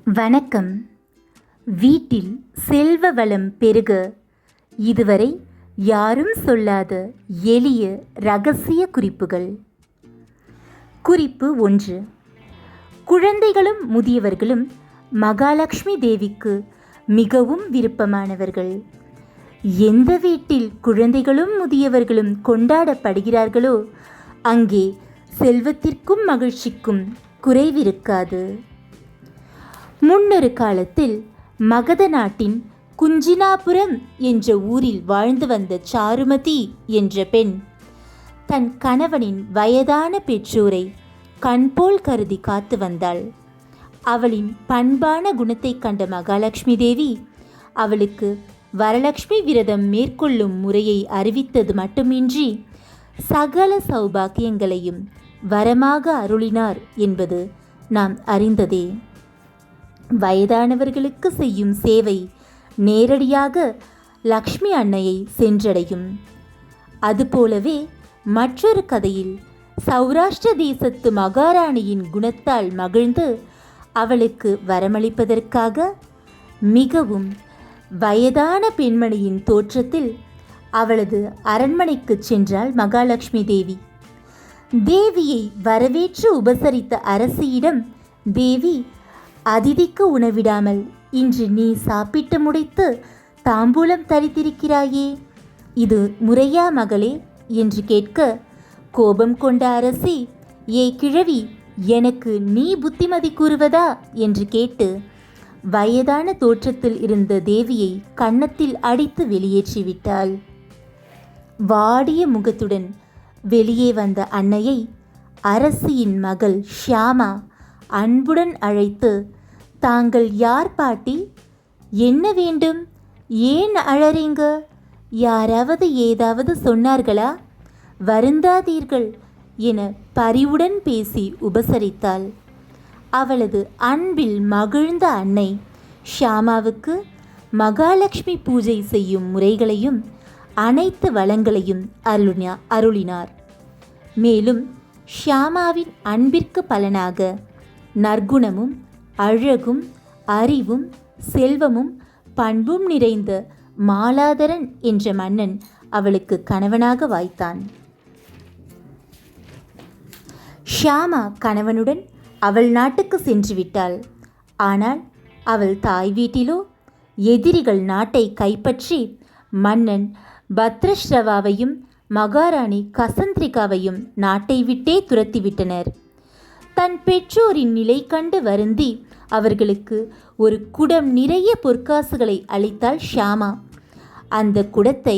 வணக்கம். வீட்டில் செல்வ வளம் பெருக இதுவரை யாரும் சொல்லாத எளிய இரகசிய குறிப்புகள். குறிப்பு 1. குழந்தைகளும் முதியவர்களும் மகாலட்சுமி தேவிக்கு மிகவும் விருப்பமானவர்கள். எந்த வீட்டில் குழந்தைகளும் முதியவர்களும் கொண்டாடப்படுகிறார்களோ அங்கே செல்வத்திற்கும் மகிழ்ச்சிக்கும் குறைவிருக்காது. முன்னொரு காலத்தில் மகத நாட்டின் குஞ்சினாபுரம் என்ற ஊரில் வாழ்ந்து வந்த சாருமதி என்ற பெண் தன் கணவனின் வயதான பெற்றோரை கண்போல் கருதி காத்து வந்தாள். அவளின் பண்பான குணத்தை கண்ட மகாலட்சுமி தேவி அவளுக்கு வரலட்சுமி விரதம் மேற்கொள்ளும் முறையை அறிவித்தது மட்டுமின்றி சகல சௌபாக்கியங்களையும் வரமாக அருளினார் என்பது நாம் அறிந்ததே. வயதானவர்களுக்கு செய்யும் சேவை நேரடியாக லக்ஷ்மி அன்னையை சென்றடையும். அதுபோலவே மற்றொரு கதையில் சௌராஷ்டிர தேசத்து மகாராணியின் குணத்தால் மகிழ்ந்து அவளுக்கு வரமளிப்பதற்காக மிகவும் வயதான பெண்மணியின் தோற்றத்தில் அவளது அரண்மனைக்கு சென்றாள் மகாலட்சுமி தேவி. தேவியை வரவேற்று உபசரித்த அரசியிடம் தேவி, அதிதிக்கு உணவிடாமல் இன்று நீ சாப்பிட்டு முடித்து தாம்பூலம் தரித்திருக்கிறாயே, இது முறையா மகளே என்று கேட்க, கோபம் கொண்ட அரசி, ஏ கிழவி, எனக்கு நீ புத்திமதி கூறுவதா என்று கேட்டு வயதான தோற்றத்தில் இருந்த தேவியை கன்னத்தில் அடித்து வெளியேற்றிவிட்டாள். வாடிய முகத்துடன் வெளியே வந்த அன்னையை அரசியின் மகள் ஷியாமா அன்புடன் அழைத்து, தாங்கள் யார் பாட்டி? என்ன வேண்டும்? ஏன் அழறீங்க? யாராவது ஏதாவது சொன்னார்களா? வருந்தாதீர்கள் என பரிவுடன் பேசி உபசரித்தாள். அவளது அன்பில் மகிழ்ந்த அன்னை ஷியாமாவுக்கு மகாலட்சுமி பூஜை செய்யும் முறைகளையும் அனைத்து வளங்களையும் அருளினார். மேலும் ஷியாமாவின் அன்பிற்கு பலனாக நற்குணமும் அழகும் அறிவும் செல்வமும் பண்பும் நிறைந்த மாலாதரன் என்ற மன்னன் அவளுக்கு கணவனாக வாய்த்தான். ஷியாமா கணவனுடன் அவள் நாட்டுக்கு சென்று விட்டாள். ஆனால் அவள் தாய் வீட்டிலோ எதிரிகள் நாட்டை கைப்பற்றி மன்னன் பத்ரஸ்ரவாவையும் மகாராணி கசந்திரிகாவையும் நாட்டை விட்டே துரத்திவிட்டனர். தன் பெற்றோரின் நிலை கண்டு வருந்தி அவர்களுக்கு ஒரு குடம் நிறைய பொற்காசுகளை அளித்தாள் ஷியாமா. அந்த குடத்தை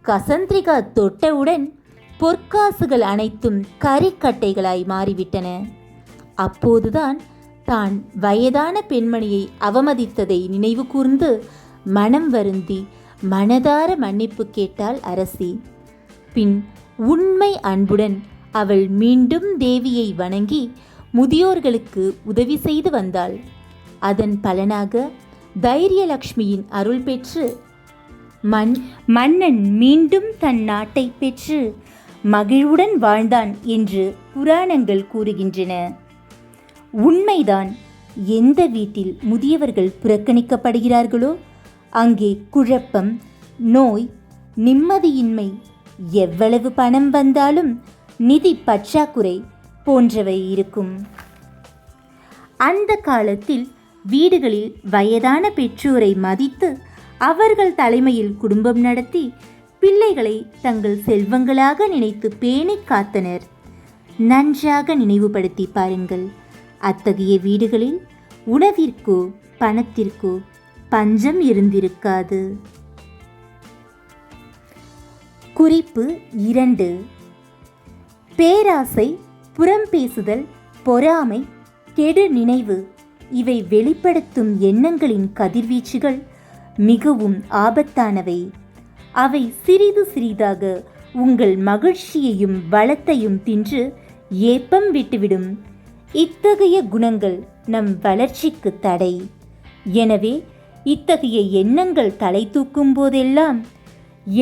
கசந்திரிகா தொட்டவுடன் பொற்காசுகள் அனைத்தும் கரிக்கட்டைகளாய் மாறிவிட்டன. அப்போதுதான் தான் வயதான பெண்மணியை அவமதித்ததை நினைவு கூர்ந்து மனம் வருந்தி மனதார மன்னிப்பு கேட்டாள் அரசி. பின் உண்மை அன்புடன் அவள் மீண்டும் தேவியை வணங்கி முதியோர்களுக்கு உதவி செய்து வந்தாள். அதன் பலனாக தைரியலக்ஷ்மியின் அருள் பெற்று மன்னன் மீண்டும் தன் நாட்டை பெற்று மகிழ்வுடன் வாழ்ந்தான் என்று புராணங்கள் கூறுகின்றன. உண்மைதான். எந்த வீட்டில் முதியவர்கள் புறக்கணிக்கப்படுகிறார்களோ அங்கே குழப்பம், நோய், நிம்மதியின்மை, எவ்வளவு பணம் வந்தாலும் நிதி பற்றாக்குறை போன்றவை இருக்கும். அந்த காலத்தில் வீடுகளில் வயதான பெற்றோரை மதித்து அவர்கள் தலைமையில் குடும்பம் நடத்தி பிள்ளைகளை தங்கள் செல்வங்களாக நினைத்து பேணி காத்தனர். நன்றாக நினைவுபடுத்தி பாருங்கள். அத்தகைய வீடுகளில் உணவிற்கோ பணத்திற்கோ பஞ்சம் இருந்திருக்காது. குறிப்பு 2. பேராசை, புறம் பேசுதல், பொறாமை, கெடு நினைவு இவை வெளிப்படுத்தும் எண்ணங்களின் கதிர்வீச்சுகள் மிகவும் ஆபத்தானவை. அவை சிறிது சிறிதாக உங்கள் மகிழ்ச்சியையும் வளத்தையும் தின்று ஏப்பம் விட்டுவிடும். இத்தகைய குணங்கள் நம் வளர்ச்சிக்கு தடை. எனவே இத்தகைய எண்ணங்கள் தலை தூக்கும் போதெல்லாம்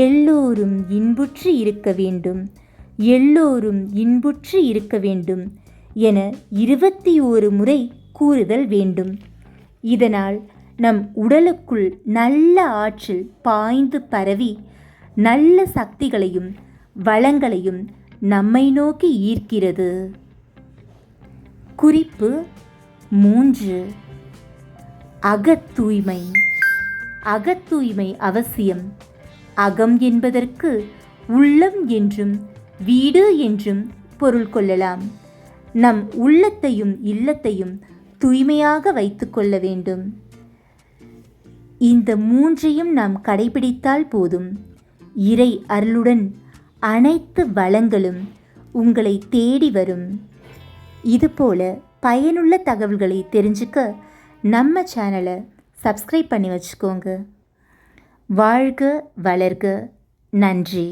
எல்லோரும் இன்புற்று இருக்க வேண்டும், எல்லோரும் இன்புற்று இருக்க வேண்டும் என 21 முறை கூறுதல் வேண்டும். இதனால் நம் உடலுக்குள் நல்ல ஆற்றல் பாய்ந்து பரவி நல்ல சக்திகளையும் வளங்களையும் நம்மை நோக்கி ஈர்க்கிறது. குறிப்பு 3. அகத்தூய்மை. அகத்தூய்மை அவசியம். அகம் என்பதற்கு உள்ளம் என்றும் வீடு என்றும் பொருள் கொள்ளலாம். நம் உள்ளத்தையும் இல்லத்தையும் தூய்மையாக வைத்து கொள்ள வேண்டும். இந்த 3ஐயும் நாம் கடைபிடித்தால் போதும். இறை அருளுடன் அனைத்து வளங்களும் உங்களை தேடி வரும். இதுபோல பயனுள்ள தகவல்களை தெரிஞ்சுக்க நம்ம சேனலை சப்ஸ்கிரைப் பண்ணி வச்சுக்கோங்க. வாழ்க வளர்க. நன்றி.